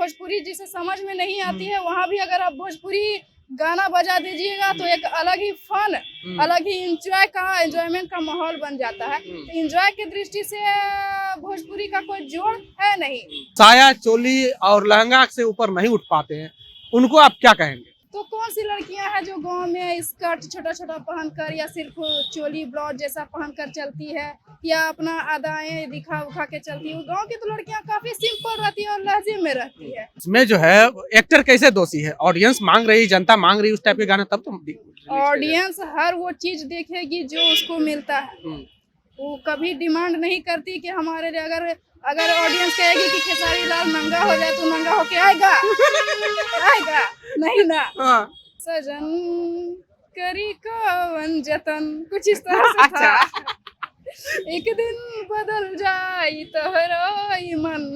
भोजपुरी जिसे समझ में नहीं आती है, वहाँ भी अगर आप भोजपुरी गाना बजा दीजिएगा तो एक अलग ही फन, अलग ही एंजॉयमेंट का माहौल बन जाता है। तो एंजॉय की दृष्टि से भोजपुरी का कोई जोड़ है नहीं। साया चोली और लहंगा से ऊपर नहीं उठ पाते हैं, उनको आप क्या कहेंगे? तो कौन सी लड़कियां हैं जो गांव में स्कर्ट छोटा छोटा पहनकर या सिर्फ चोली ब्लाउज जैसा पहनकर चलती है या अपना अदाएं दिखा उखा के चलती है? गांव की तो लड़कियां काफी सिंपल रहती है और लहजे में रहती है। इसमें जो है एक्टर कैसे दोषी है? ऑडियंस मांग रही, जनता मांग रही उस टाइप के गाना, तब तो ऑडियंस हर वो चीज देखेगी जो उसको मिलता है। वो कभी डिमांड नहीं करती कि हमारे लिए अगर ऑडियंस कहेगी कि खेसारी लाल नंगा हो जाए तो नंगा होके आएगा आएगा नहीं ना। सजन करी कवन जतन, कुछ इस तरह से था। एक दिन बदल जाई तोहरो ई मन,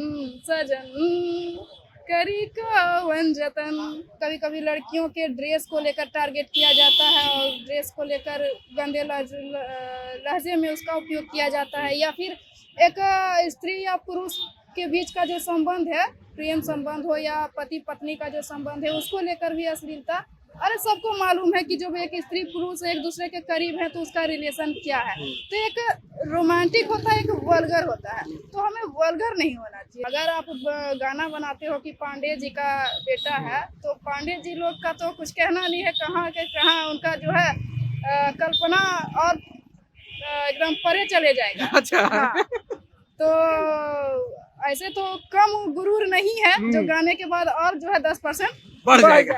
सजन करी कवन जतन। कभी कभी लड़कियों के ड्रेस को लेकर टारगेट किया जाता है और ड्रेस को लेकर गंदे लहजे में उसका उपयोग किया जाता है, या फिर एक स्त्री या पुरुष के बीच का जो संबंध है, प्रेम संबंध हो या पति पत्नी का जो संबंध है, उसको लेकर भी अश्लीलता। अरे सबको मालूम है कि जब एक स्त्री पुरुष एक दूसरे के करीब है तो उसका रिलेशन क्या है। तो एक रोमांटिक होता है, एक वल्गर होता है, तो हमें वल्गर नहीं होना चाहिए। अगर आप गाना बनाते हो कि पांडे जी का बेटा है, तो पांडे जी लोग का तो कुछ कहना नहीं है, कहाँ के कहाँ उनका जो है कल्पना और एकदम परे चले जाएगा। अच्छा। हाँ। तो ऐसे तो कम गुरूर नहीं है जो गाने के बाद और जो है 10% बढ़ जाएगा।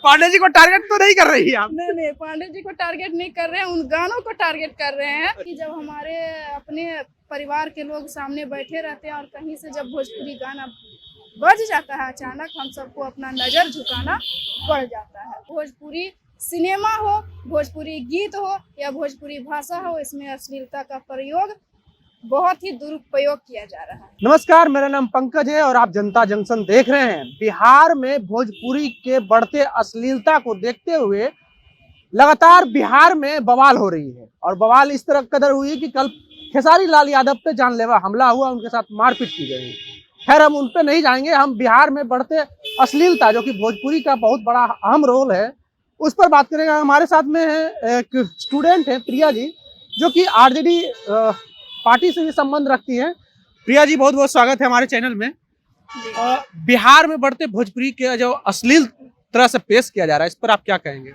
पांडे जी को टारगेट तो नहीं कर रही है आप? नहीं, पांडे जी को टारगेट नहीं कर रहे हैं, उन गानों को टारगेट कर रहे हैं कि जब हमारे अपने परिवार के लोग सामने बैठे रहते हैं और कहीं से जब भोजपुरी गाना बज जाता है अचानक, हम सबको अपना नजर झुकाना पड़ जाता है। भोजपुरी सिनेमा हो, भोजपुरी गीत हो या भोजपुरी भाषा हो, इसमें अश्लीलता का प्रयोग बहुत ही दुरुपयोग किया जा रहा है। नमस्कार, मेरा नाम पंकज है और आप जनता जंक्शन देख रहे हैं। बिहार में भोजपुरी के बढ़ते अश्लीलता को देखते हुए लगातार बिहार में बवाल हो रही है, और बवाल इस तरह कदर हुई कि कल खेसारी लाल यादव पे जानलेवा हमला हुआ, उनके साथ मारपीट की गई। खैर हम उन पे नहीं जाएंगे, हम बिहार में बढ़ते अश्लीलता जो कि भोजपुरी का बहुत बड़ा अहम रोल है उस पर बात करेंगे। हमारे साथ में है एक स्टूडेंट है प्रिया जी, जो कि आरजेडी पार्टी से भी संबंध रखती है। प्रिया जी, बहुत बहुत स्वागत है हमारे चैनल में। बिहार में बढ़ते भोजपुरी के जो अश्लील तरह से पेश किया जा रहा है, इस पर आप क्या कहेंगे?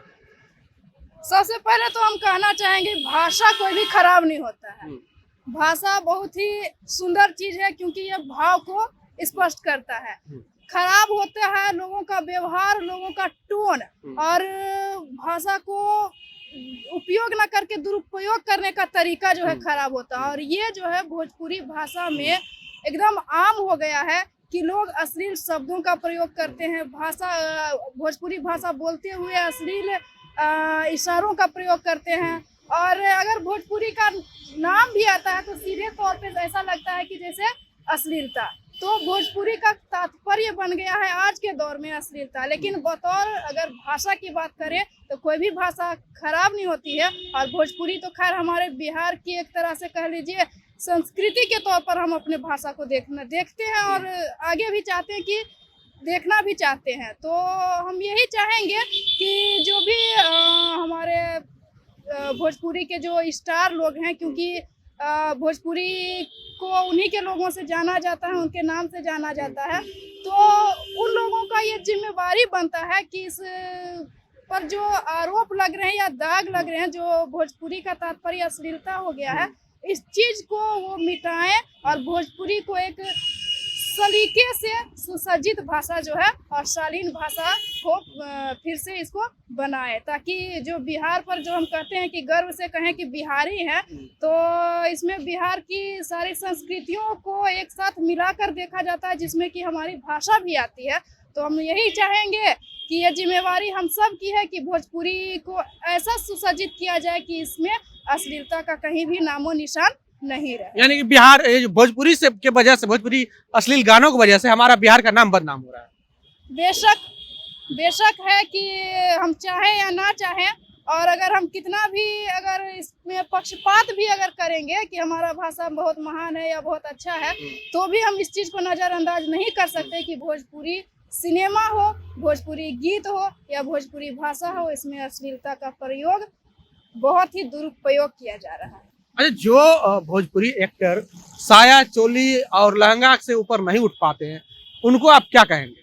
सबसे पहले तो हम कहना चाहेंगे, भाषा कोई भी खराब नहीं होता है। भाषा बहुत ही सुंदर चीज है क्योंकि ये भाव को स्पष्ट करता है। खराब होता है लोगों का व्यवहार, लोगों का टोन, और भाषा को उपयोग न करके दुरुपयोग करने का तरीका जो है खराब होता है। और ये जो है भोजपुरी भाषा में एकदम आम हो गया है कि लोग अश्लील शब्दों का प्रयोग करते हैं। भोजपुरी भाषा बोलते हुए अश्लील इशारों का प्रयोग करते हैं, और अगर भोजपुरी का नाम भी आता है तो सीधे तौर पे ऐसा लगता है कि जैसे अश्लीलता। तो भोजपुरी का तात्पर्य बन गया है आज के दौर में अश्लीलता। लेकिन बतौर अगर भाषा की बात करें तो कोई भी भाषा खराब नहीं होती है, और भोजपुरी तो खैर हमारे बिहार की एक तरह से कह लीजिए संस्कृति के तौर पर हम अपने भाषा को देखते हैं और आगे भी चाहते हैं कि देखना भी चाहते हैं। तो हम यही चाहेंगे कि जो भी हमारे भोजपुरी के जो स्टार लोग हैं, क्योंकि भोजपुरी को उन्हीं के लोगों से जाना जाता है, उनके नाम से जाना जाता है, तो उन लोगों का ये जिम्मेवारी बनता है कि इस पर जो आरोप लग रहे हैं या दाग लग रहे हैं, जो भोजपुरी का तात्पर्य अश्लीलता हो गया है, इस चीज को वो मिटाएं और भोजपुरी को एक सलीके से सुसज्जित भाषा जो है और शालीन भाषा को फिर से इसको बनाए, ताकि जो बिहार पर जो हम कहते हैं कि गर्व से कहें कि बिहारी हैं, तो इसमें बिहार की सारी संस्कृतियों को एक साथ मिलाकर देखा जाता है, जिसमें कि हमारी भाषा भी आती है। तो हम यही चाहेंगे कि ये जिम्मेवारी हम सब की है कि भोजपुरी को ऐसा सुसज्जित किया जाए कि इसमें अश्लीलता का कहीं भी नामो निशान नहीं रहे। यानी कि बिहार भोजपुरी से के वजह से, भोजपुरी अश्लील गानों की वजह से हमारा बिहार का नाम बदनाम हो रहा है। बेशक है कि हम चाहें या ना चाहें, और अगर हम कितना भी अगर इसमें पक्षपात भी अगर करेंगे कि हमारा भाषा बहुत महान है या बहुत अच्छा है, तो भी हम इस चीज को नजरअंदाज नहीं कर सकते कि भोजपुरी सिनेमा हो, भोजपुरी गीत हो या भोजपुरी भाषा हो, इसमें अश्लीलता का प्रयोग बहुत ही दुरुपयोग किया जा रहा है। अच्छा, जो भोजपुरी एक्टर साया चोली और लहंगा से ऊपर नहीं उठ पाते हैं, उनको आप क्या कहेंगे?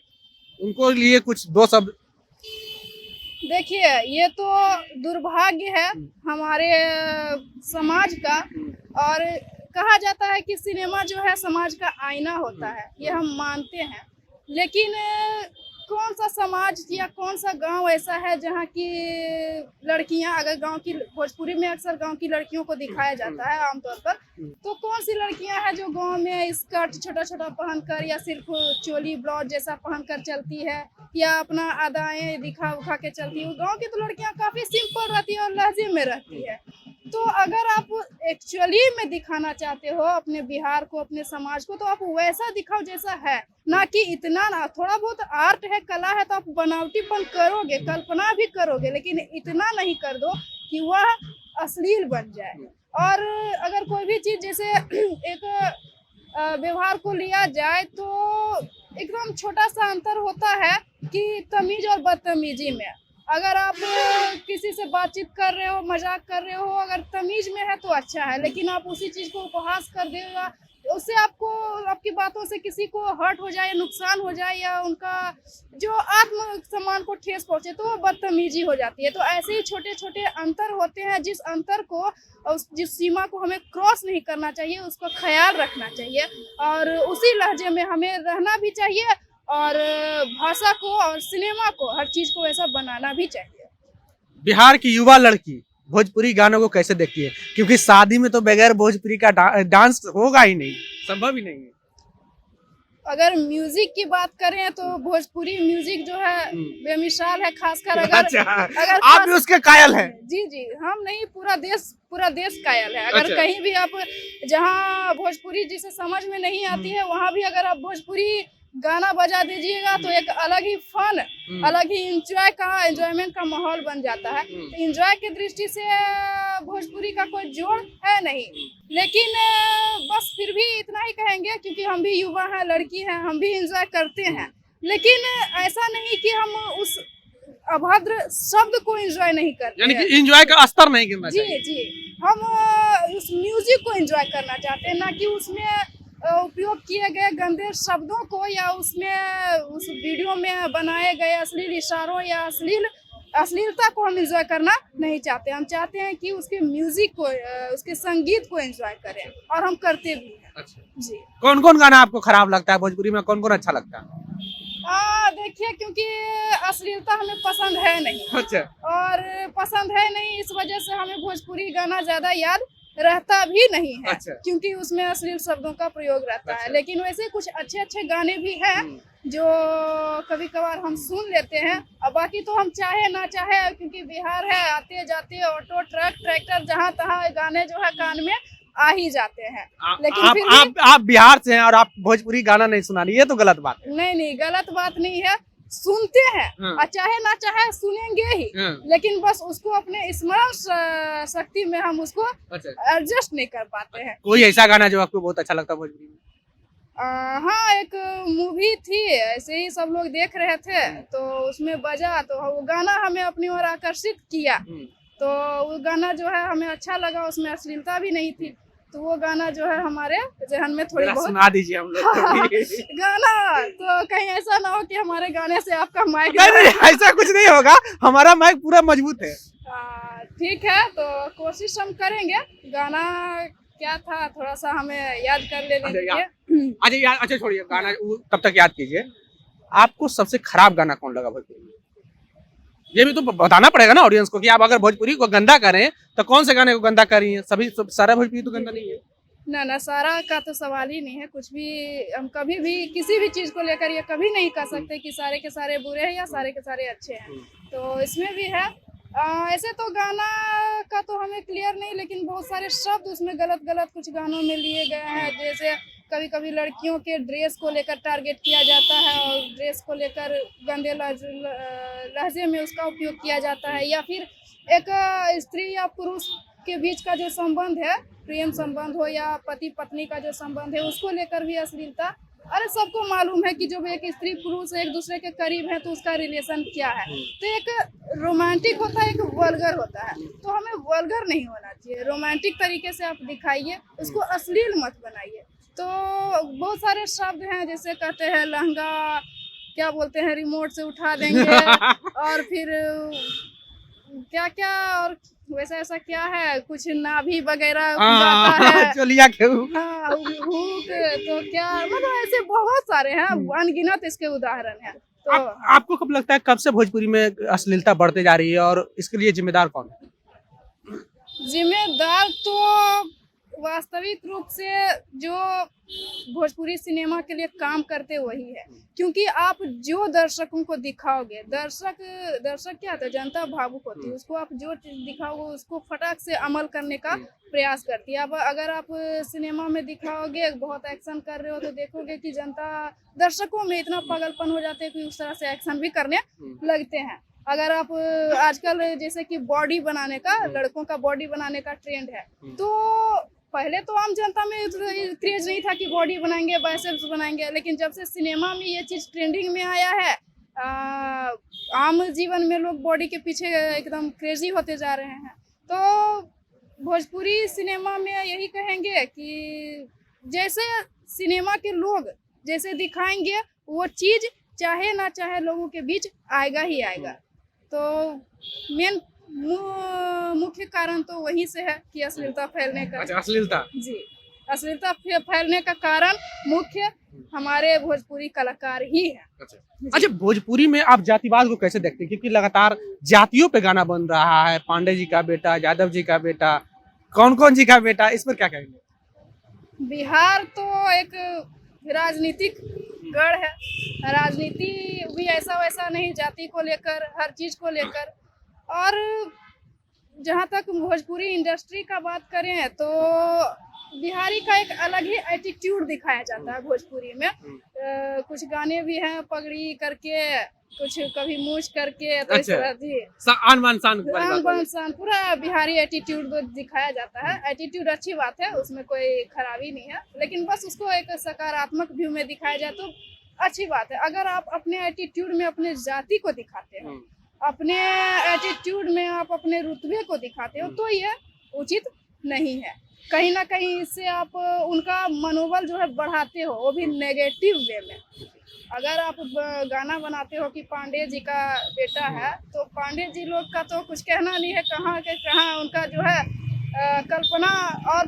उनको लिए कुछ दो शब्द। देखिए, ये तो दुर्भाग्य है हमारे समाज का, और कहा जाता है कि सिनेमा जो है समाज का आईना होता है, ये हम मानते हैं। लेकिन कौन सा समाज या कौन सा गांव ऐसा है जहां की लड़कियां, अगर गांव की, भोजपुरी में अक्सर गांव की लड़कियों को दिखाया जाता है आमतौर पर, तो कौन सी लड़कियां हैं जो गांव में स्कर्ट छोटा छोटा पहनकर या सिर्फ चोली ब्लाउज जैसा पहनकर चलती है या अपना अदाएं दिखा उखा के चलती है? गांव की तो लड़कियां काफी सिंपल रहती है और लहजे में रहती है। तो अगर आप एक्चुअली में दिखाना चाहते हो अपने बिहार को, अपने समाज को, तो आप वैसा दिखाओ जैसा है, ना कि इतना ना। थोड़ा बहुत आर्ट है, कला है, तो आप बनावटीपन करोगे, कल्पना भी करोगे, लेकिन इतना नहीं कर दो कि वह अश्लील बन जाए। और अगर कोई भी चीज जैसे एक व्यवहार को लिया जाए तो एकदम छोटा सा अंतर होता है कि तमीज और बदतमीजी में। अगर आप किसी से बातचीत कर रहे हो, मजाक कर रहे हो, अगर तमीज में है तो अच्छा है, लेकिन आप उसी चीज को उपहास कर देगा, उससे आपको, आपकी बातों से किसी को हर्ट हो जाए, नुकसान हो जाए या उनका जो आत्म सम्मान को ठेस पहुंचे, तो वो बदतमीजी हो जाती है। तो ऐसे ही छोटे छोटे अंतर होते हैं, जिस अंतर को, जिस सीमा को हमें क्रॉस नहीं करना चाहिए, उसका ख्याल रखना चाहिए और उसी लहजे में हमें रहना भी चाहिए और भाषा को और सिनेमा को, हर चीज को ऐसा बनाना भी चाहिए। बिहार की युवा लड़की भोजपुरी गानों को कैसे देखती है? क्योंकि शादी में तो बगैर भोजपुरी का डांस होगा ही नहीं, संभव ही नहीं है। अगर म्यूजिक की बात करें तो भोजपुरी म्यूजिक जो है बेमिसाल है, खासकर अगर अच्छा, अगर आप भी उसके कायल हैं? जी जी, हम नहीं, पूरा देश कायल है। अगर अच्छा। कहीं भी आप, जहाँ भोजपुरी जिसे समझ में नहीं आती है, वहाँ भी अगर आप भोजपुरी गाना बजा दीजिएगा तो एक अलग ही फन, अलग ही एंजॉयमेंट का माहौल बन जाता है। तो एंजॉय की दृष्टि से भोजपुरी का कोई जोड़ है नहीं, लेकिन बस फिर भी इतना ही कहेंगे, क्योंकि हम भी युवा हैं, लड़की हैं, हम भी एंजॉय करते हैं, लेकिन ऐसा नहीं कि हम उस अभद्र शब्द को एंजॉय नहीं करते, यानी कि एंजॉय का स्तर नहीं गिरना चाहिए। जी जी, हम उस म्यूजिक को एंजॉय करना चाहते हैं, ना कि उसमें उपयोग किए गए गंदे शब्दों को या उसमें उस वीडियो में बनाए गए अश्लील इशारों या अश्लीलता को हम एंजॉय करना नहीं चाहते। हम चाहते हैं कि उसके म्यूजिक को, उसके संगीत को एंजॉय करें, और हम करते भी हैं। अच्छा जी, कौन कौन गाना आपको खराब लगता है भोजपुरी में, कौन कौन अच्छा लगता है? देखिए, क्योंकि अश्लीलता हमें पसंद है नहीं। अच्छा, और पसंद है नहीं, इस वजह से हमें भोजपुरी गाना ज्यादा याद रहता भी नहीं है। अच्छा। क्योंकि उसमें अश्लील शब्दों का प्रयोग रहता अच्छा। है। लेकिन वैसे कुछ अच्छे अच्छे गाने भी हैं जो कभी कभार हम सुन लेते हैं, और बाकी तो हम चाहे ना चाहे, क्योंकि बिहार है, आते जाते ऑटो ट्रक ट्रैक्टर जहाँ तहाँ गाने जो है कान में आ ही जाते हैं। लेकिन आप, फिर आप बिहार से हैं और आप भोजपुरी गाना नहीं सुना रही, ये तो गलत बात है। नहीं, गलत बात नहीं है, सुनते हैं और चाहे ना चाहे सुनेंगे ही, लेकिन बस उसको अपने स्मरण शक्ति में हम उसको एडजस्ट नहीं कर पाते हैं। कोई ऐसा गाना जो आपको बहुत अच्छा लगता है भोजपुरी में? हाँ, एक मूवी थी, ऐसे ही सब लोग देख रहे थे तो उसमें बजा, तो वो गाना हमें अपनी ओर आकर्षित किया, तो वो गाना जो है हमें अच्छा लगा, उसमें अश्लीलता भी नहीं थी, तो वो गाना जो है हमारे जहन में थोड़ी बहुत सुना दीजिए हम लोग को। गाना, तो कहीं ऐसा ना हो कि हमारे गाने से आपका माइक नहीं, ऐसा कुछ नहीं होगा, हमारा माइक पूरा मजबूत है। ठीक है, तो कोशिश हम करेंगे। गाना क्या था, थोड़ा सा हमें याद कर लेने दीजिए। अच्छा छोड़िए गाना, तब तक याद कीजिए। आपको सबसे खराब गाना कौन लगा भोजपुरी में? ये भी तो बताना पड़ेगा ना ऑडियंस को कि आप अगर भोजपुरी को गंदा करें तो कौन से गाने को गंदा कर रही हैं? सारा भोजपुरी तो गंदा नहीं है ना, सारा का तो सवाल ही नहीं है। कुछ भी हम कभी भी किसी भी चीज को लेकर ये कभी नहीं कह सकते कि सारे के सारे बुरे हैं या सारे के सारे अच्छे हैं, तो इसमें भी है। ऐसे तो गाना का तो हमें क्लियर नहीं, लेकिन बहुत सारे शब्द उसमें गलत कुछ गानों में लिए गए हैं। जैसे कभी कभी लड़कियों के ड्रेस को लेकर टारगेट किया जाता है और ड्रेस को लेकर गंदे लहजे में उसका उपयोग किया जाता है, या फिर एक स्त्री या पुरुष के बीच का जो संबंध है, प्रेम संबंध हो या पति पत्नी का जो संबंध है, उसको लेकर भी अश्लीलता। अरे सबको मालूम है कि जब एक स्त्री पुरुष एक दूसरे के करीब है तो उसका रिलेशन क्या है। तो एक रोमांटिक होता है, एक वल्गर होता है, तो हमें वल्गर नहीं होना चाहिए। रोमांटिक तरीके से आप दिखाइए, उसको अश्लील मत बनाइए। तो बहुत सारे शब्द हैं, जैसे कहते हैं लहंगा, क्या बोलते हैं, रिमोट से उठा देंगे और फिर क्या क्या, और वैसा ऐसा क्या है, कुछ नाभि वगैरह जाता है, चलिया के हाँ, हुक, तो क्या मतलब ऐसे बहुत सारे हैं, अनगिनत इसके उदाहरण हैं। तो आपको कब लगता है कब से भोजपुरी में अश्लीलता बढ़ते जा रही है और इसके लिए जिम्मेदार कौन है? जिम्मेदार तो वास्तविक रूप से जो भोजपुरी सिनेमा के लिए काम करते वही है, क्योंकि आप जो दर्शकों को दिखाओगे, दर्शक क्या होता है, जनता भावुक होती है, उसको आप जो चीज दिखाओगे उसको फटाक से अमल करने का प्रयास करती है। अब अगर आप सिनेमा में दिखाओगे बहुत एक्शन कर रहे हो तो देखोगे कि जनता, दर्शकों में इतना पागलपन हो जाते हैं कि उस तरह से एक्शन भी करने लगते हैं। अगर आप आजकल जैसे कि बॉडी बनाने का, लड़कों का बॉडी बनाने का ट्रेंड है, तो पहले तो आम जनता में क्रेज नहीं था कि बॉडी बनाएंगे, बाइसेप्स बनाएंगे, लेकिन जब से सिनेमा में ये चीज ट्रेंडिंग में आया है, आम जीवन में लोग बॉडी के पीछे एकदम क्रेजी होते जा रहे हैं। तो भोजपुरी सिनेमा में यही कहेंगे कि जैसे सिनेमा के लोग जैसे दिखाएंगे वो चीज चाहे ना चाहे लोगों के बीच आएगा ही आएगा। तो मेन मुख्य कारण तो वहीं से है कि अश्लीलता फैलने का। अच्छा, अश्लीलता जी, अश्लीलता फैलने का कारण मुख्य हमारे भोजपुरी कलाकार ही है। अच्छा, भोजपुरी में आप जातिवाद को कैसे देखते हैं? क्योंकि लगातार जातियों पे गाना बन रहा है, पांडे जी का बेटा, यादव जी का बेटा, कौन कौन जी का बेटा, इस पर क्या कहेंगे? बिहार तो एक राजनीतिक गढ़ है, राजनीति भी ऐसा वैसा नहीं, जाति को लेकर, हर चीज को लेकर। और जहाँ तक भोजपुरी इंडस्ट्री का बात करें तो बिहारी का एक अलग ही एटीट्यूड दिखाया जाता है भोजपुरी में। कुछ गाने भी हैं पगड़ी करके, कुछ कभी मूछ करके, तो इस तरह जी आन बान शान पूरा बिहारी एटीट्यूड दिखाया जाता है। एटीट्यूड अच्छी बात है, उसमें कोई खराबी नहीं है, लेकिन बस उसको एक सकारात्मक व्यू में दिखाया जाए तो अच्छी बात है। अगर आप अपने एटीट्यूड में अपने जाति को दिखाते हैं, अपने एटीट्यूड में आप अपने रुतबे को दिखाते हो, तो ये उचित नहीं है। कहीं ना कहीं इससे आप उनका मनोबल जो है बढ़ाते हो, वो भी नेगेटिव वे में। अगर आप गाना बनाते हो कि पांडे जी का बेटा है, तो पांडे जी लोग का तो कुछ कहना नहीं है, कहाँ के कहाँ उनका जो है कल्पना और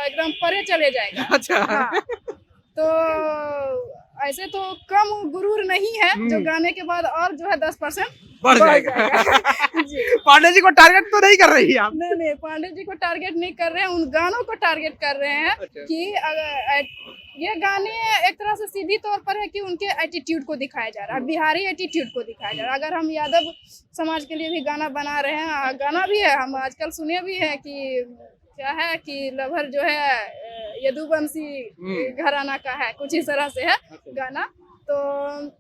एकदम परे चले जाएगा। अच्छा। हाँ, तो ऐसे तो कम गुरूर नहीं है जो गाने के बाद और जो है 10% बढ़ जाएगा। जी, पांडे जी को टारगेट तो नहीं कर रही है आप? नहीं, पांडे जी को टारगेट नहीं कर रहे हैं, उन गानों को टारगेट कर रहे हैं। अच्छा। कि ये गाने एक तरह से सीधी तौर पर है कि उनके एटीट्यूड को दिखाया जा रहा है, बिहारी एटीट्यूड को दिखाया जा रहा है। अगर हम यादव समाज के लिए भी गाना बना रहे हैं, गाना भी है, हम आजकल सुने भी है कि क्या है कि लवर जो है यदुवंशी घराना का है, कुछ इस तरह से है गाना। तो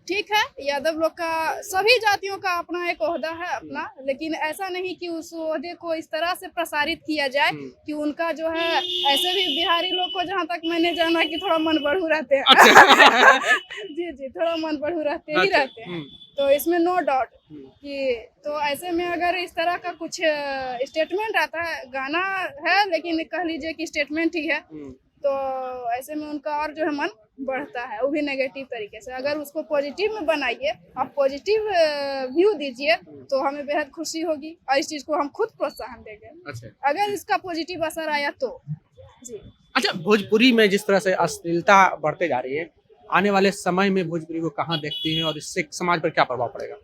ठीक है, यादव लोग का, सभी जातियों का अपना एक ओहदा है अपना, लेकिन ऐसा नहीं कि उस ओहदे को इस तरह से प्रसारित किया जाए कि उनका जो है, ऐसे भी बिहारी लोग को जहाँ तक मैंने जाना कि थोड़ा मन बढ़ू रहते हैं। अच्छा। जी, थोड़ा मन बढ़ू रहते ही रहते हैं, तो इसमें नो डाउट कि, तो ऐसे में अगर इस तरह का कुछ स्टेटमेंट आता है, गाना है लेकिन कह लीजिए कि स्टेटमेंट ही है, तो ऐसे में उनका और जो है मन बढ़ता है, वो भी नेगेटिव तरीके से। अगर उसको पॉजिटिव में बनाइए, आप पॉजिटिव व्यू दीजिए, तो हमें बेहद खुशी होगी और इस चीज को हम खुद प्रोत्साहन देंगे। अच्छा। अगर इसका पॉजिटिव असर आया तो जी। अच्छा, भोजपुरी में जिस तरह से अश्लीलता बढ़ते जा रही है, आने वाले समय में भोजपुरी को कहाँ देखती हैं और इससे समाज पर क्या प्रभाव पड़ेगा?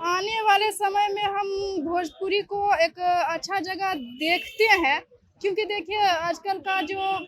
आने वाले समय में हम भोजपुरी को एक अच्छा जगह देखते हैं, क्योंकि देखिए आजकल का जो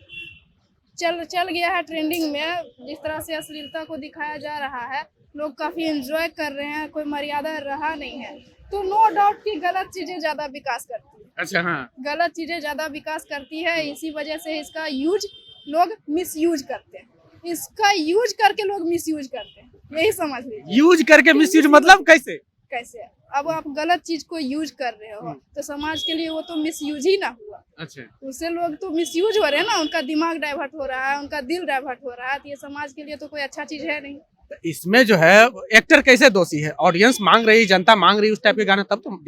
चल गया है ट्रेंडिंग में। जिस तरह से अश्लीलता को दिखाया जा रहा है, लोग काफी एंजॉय कर रहे हैं, कोई मर्यादा रहा नहीं है। तो नो डाउट कि गलत चीजें ज्यादा विकास करती है। अच्छा, हाँ। गलत चीजें ज्यादा विकास करती है, इसी वजह से इसका यूज लोग मिसयूज करते हैं। इसका यूज करके लोग मिसयूज करते हैं, यही समझ लीजिए। यूज करके मिसयूज मतलब कैसे? कैसे? अब आप गलत चीज को यूज कर रहे हो तो समाज के लिए वो तो मिसयूज ही ना हुआ। अच्छा, उससे लोग तो मिसयूज हो रहे हैं ना, उनका दिमाग डाइवर्ट हो रहा है, उनका दिल डाइवर्ट हो रहा है, तो ये समाज के लिए तो कोई अच्छा चीज है नहीं। तो इसमें जो है एक्टर कैसे दोषी है? ऑडियंस मांग रही, जनता मांग रही उस टाइप के गाना, तब तो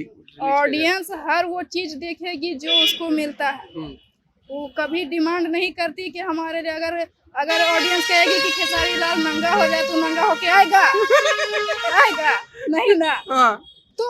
ऑडियंस हर वो चीज देखेगी जो उसको मिलता है। वो कभी डिमांड नहीं करती कि हमारे लिए अगर ऑडियंस कहेगी कि खेसारी लाल नंगा हो जाए तो नंगा होके आएगा आएगा नहीं ना। हाँ। तो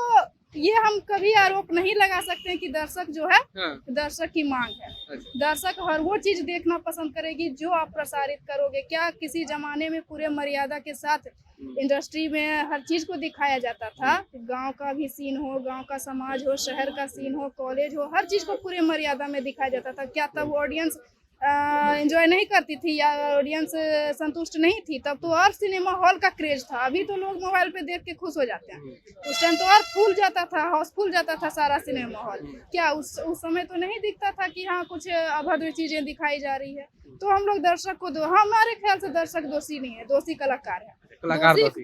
ये हम कभी आरोप नहीं लगा सकते कि दर्शक जो है, हाँ। दर्शक की मांग है। अच्छा। दर्शक हर वो चीज देखना पसंद करेगी जो आप प्रसारित करोगे। क्या किसी जमाने में पूरे मर्यादा के साथ इंडस्ट्री में हर चीज को दिखाया जाता था? गांव का भी सीन हो, गांव का समाज हो, शहर का सीन हो, कॉलेज हो, हर चीज को पूरे मर्यादा में दिखाया जाता था। क्या तब ऑडियंस एंजॉय नहीं करती थी या ऑडियंस संतुष्ट नहीं थी? तब तो और सिनेमा हॉल का क्रेज था। अभी तो लोग मोबाइल पे देख के खुश हो जाते हैं। उस टाइम तो और फूल जाता था, हाउसफुल जाता था सारा सिनेमा हॉल। क्या उस समय तो नहीं दिखता था कि हाँ कुछ अभद्र चीजें दिखाई जा रही है? तो हम लोग दर्शक को हमारे ख्याल से दर्शक दोषी नहीं है, दोषी कलाकार है। दोषी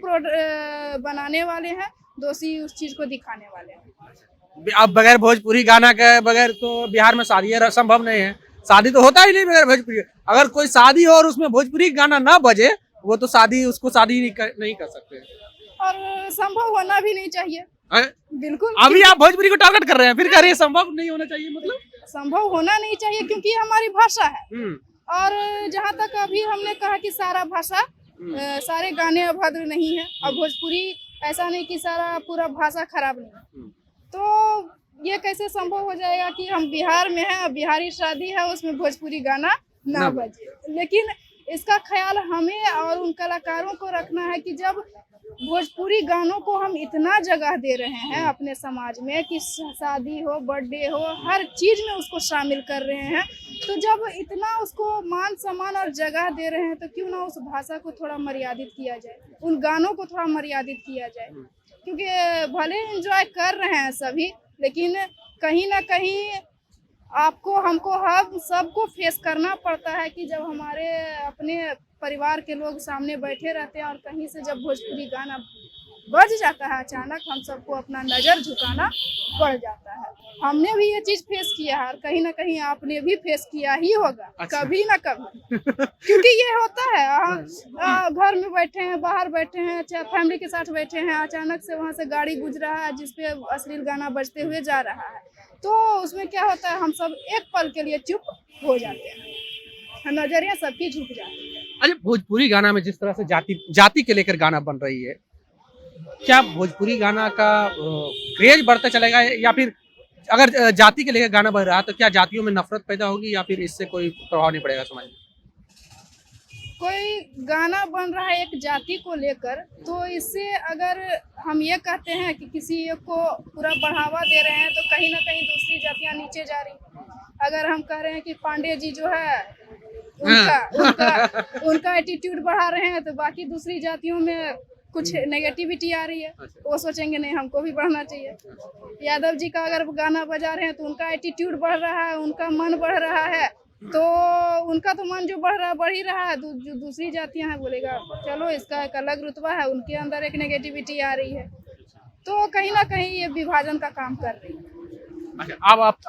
बनाने वाले हैं, दोषी उस चीज को दिखाने वाले हैं। अब बगैर भोजपुरी गाना के बगैर तो बिहार में शादी संभव नहीं है। शादी तो होता ही नहीं बगैर भोजपुरी। अगर कोई शादी हो और उसमें भोजपुरी गाना ना बजे, वो तो उसको शादी नहीं कर सकते। और संभव होना भी नहीं चाहिए। बिल्कुल। अभी आप भोजपुरी को टारगेट कर रहे हैं, फिर कह रहे हैं संभव नहीं होना चाहिए। मतलब संभव होना नहीं चाहिए क्योंकि ये हमारी भाषा है। और जहाँ तक अभी हमने कहा कि सारा भाषा सारे गाने अभद्र नहीं है, और भोजपुरी ऐसा नहीं कि सारा पूरा भाषा खराब नहीं है। तो ये कैसे संभव हो जाएगा कि हम बिहार में हैं, बिहारी शादी है, उसमें भोजपुरी गाना ना बजे? लेकिन इसका ख्याल हमें और उन कलाकारों को रखना है कि जब भोजपुरी गानों को हम इतना जगह दे रहे हैं अपने समाज में कि शादी हो, बर्थडे हो, हर चीज में उसको शामिल कर रहे हैं, तो जब इतना उसको मान सम्मान और जगह दे रहे हैं तो क्यों ना उस भाषा को थोड़ा मर्यादित किया जाए, उन गानों को थोड़ा मर्यादित किया जाए। क्योंकि भले एंजॉय कर रहे हैं सभी, लेकिन कहीं ना कहीं आपको, हमको, हम सबको फेस करना पड़ता है कि जब हमारे अपने परिवार के लोग सामने बैठे रहते हैं और कहीं से जब भोजपुरी गाना बज जाता है अचानक, हम सबको अपना नज़र झुकाना पड़ जाता है। हमने भी ये चीज़ फेस किया है और कहीं ना कहीं आपने भी फेस किया ही होगा। अच्छा। कभी ना कभी क्योंकि ये होता है, घर में बैठे हैं, बाहर बैठे हैं, चाहे फैमिली के साथ बैठे हैं, अचानक से वहाँ से गाड़ी गुजर रहा है जिसपे अश्लील गाना बजते हुए जा रहा है, तो उसमें क्या होता है, हम सब एक पल के लिए चुप हो जाते हैं, नजरिया सबकी झुक जाती है। अच्छा, भोजपुरी गाना में जिस तरह से जाति के लेकर गाना बन रही है, क्या भोजपुरी गाना का क्रेज बढ़ता चलेगा, या फिर अगर जाति के लेकर गाना बन रहा है तो क्या जातियों में नफरत पैदा होगी, या फिर इससे कोई प्रभाव नहीं पड़ेगा समाज में? कोई गाना बन रहा है एक जाति को लेकर, तो इससे अगर हम ये कहते हैं कि किसी एक को पूरा बढ़ावा दे रहे हैं तो कहीं ना कहीं दूसरी जातियां नीचे जा रही। अगर हम कह रहे हैं कि पांडे जी जो है उनका एटीट्यूड बढ़ा रहे हैं, तो बाकी दूसरी जातियों में कुछ नेगेटिविटी आ रही है, वो सोचेंगे नहीं हमको भी बढ़ना चाहिए। यादव जी का अगर गाना बजा रहे हैं तो उनका एटीट्यूड बढ़ रहा है, उनका मन बढ़ रहा है, तो उनका तो मन जो बढ़ ही रहा है, जो दूसरी जातियां हैं बोलेगा चलो इसका एक अलग रुतबा है, उनके अंदर एक नेगेटिविटी आ रही है, तो कहीं ना कहीं ये विभाजन का काम कर रही है। अच्छा,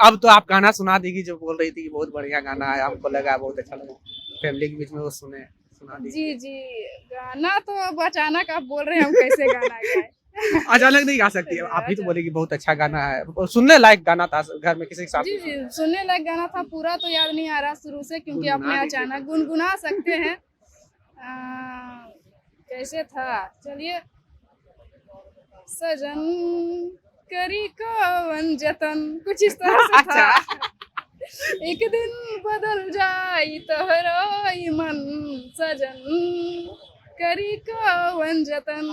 अब तो आप गाना सुना देगी जो बोल रही थी कि बहुत बढ़िया गाना है, आपको लगा बहुत अच्छा लगा, फैमिली के बीच में वो सुना दी। जी, गाना तो अब अचानक आप बोल रहे हैं, हम कैसे गाना गाए? अचानक नहीं गा सकती है, आप ही तो बोलेगी बहुत अच्छा गाना है, सुनने लायक गाना था, घर में किसी के साथ। जी, सुनने लायक गाना था, पूरा तो याद नहीं आ रहा शुरू से, क्योंकि आपने अचानक गुनगुना सकते हैं। कैसे था, चलिए। सजन करी कवन जतन, कुछ इस तरह से था। एक दिन बदल जाई तोहरो मन, सजन करी कौन जतन।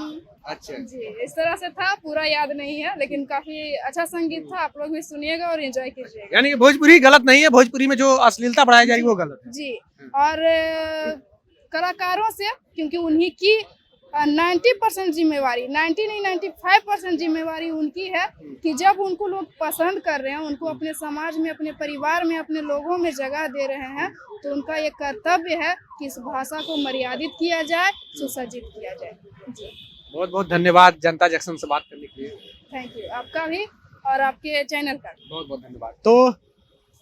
अच्छा, जी, इस तरह से था, पूरा याद नहीं है, लेकिन काफी अच्छा संगीत था। आप लोग भी सुनिएगा और एंजॉय कीजिएगा। यानी कि भोजपुरी गलत नहीं है, भोजपुरी में जो अश्लीलता बढ़ाई जा रही है वो गलत है। जी, और कलाकारों से, क्योंकि उन्हीं की 90% जिम्मेवारी, 90 नहीं 95% जिम्मेवारी उनकी है कि जब उनको लोग पसंद कर रहे हैं, उनको अपने समाज में, अपने परिवार में, अपने लोगों में जगह दे रहे हैं, तो उनका ये कर्तव्य है कि इस भाषा को मर्यादित किया जाए, सुसज्जित किया जाए। जी, बहुत बहुत धन्यवाद जनता जंक्शन से बात करने के लिए। थैंक यू, आपका भी और आपके चैनल का भी। बहुत बहुत धन्यवाद। तो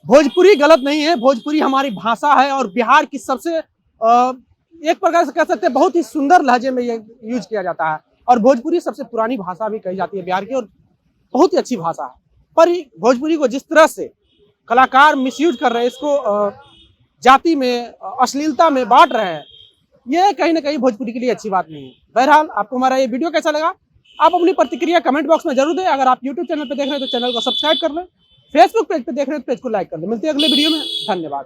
भोजपुरी गलत नहीं है, भोजपुरी हमारी भाषा है और बिहार की सबसे एक प्रकार से कह सकते हैं बहुत ही सुंदर लहजे में ये यूज किया जाता है और भोजपुरी सबसे पुरानी भाषा भी कही जाती है बिहार की और बहुत ही अच्छी भाषा है। पर भोजपुरी को जिस तरह से कलाकार मिसयूज कर रहे हैं, इसको जाति में, अश्लीलता में बांट रहे हैं, ये कहीं ना कहीं भोजपुरी के लिए अच्छी बात नहीं है। बहरहाल आपको हमारा ये वीडियो कैसा लगा, आप अपनी प्रतिक्रिया कमेंट बॉक्स में जरूर दें। अगर आप यूट्यूब चैनल पर देख रहे हैं तो चैनल को सब्सक्राइब कर लें, फेसबुक पेज पे देख रहे हैं तो पेज को लाइक कर लें। मिलते हैं अगले वीडियो में, धन्यवाद।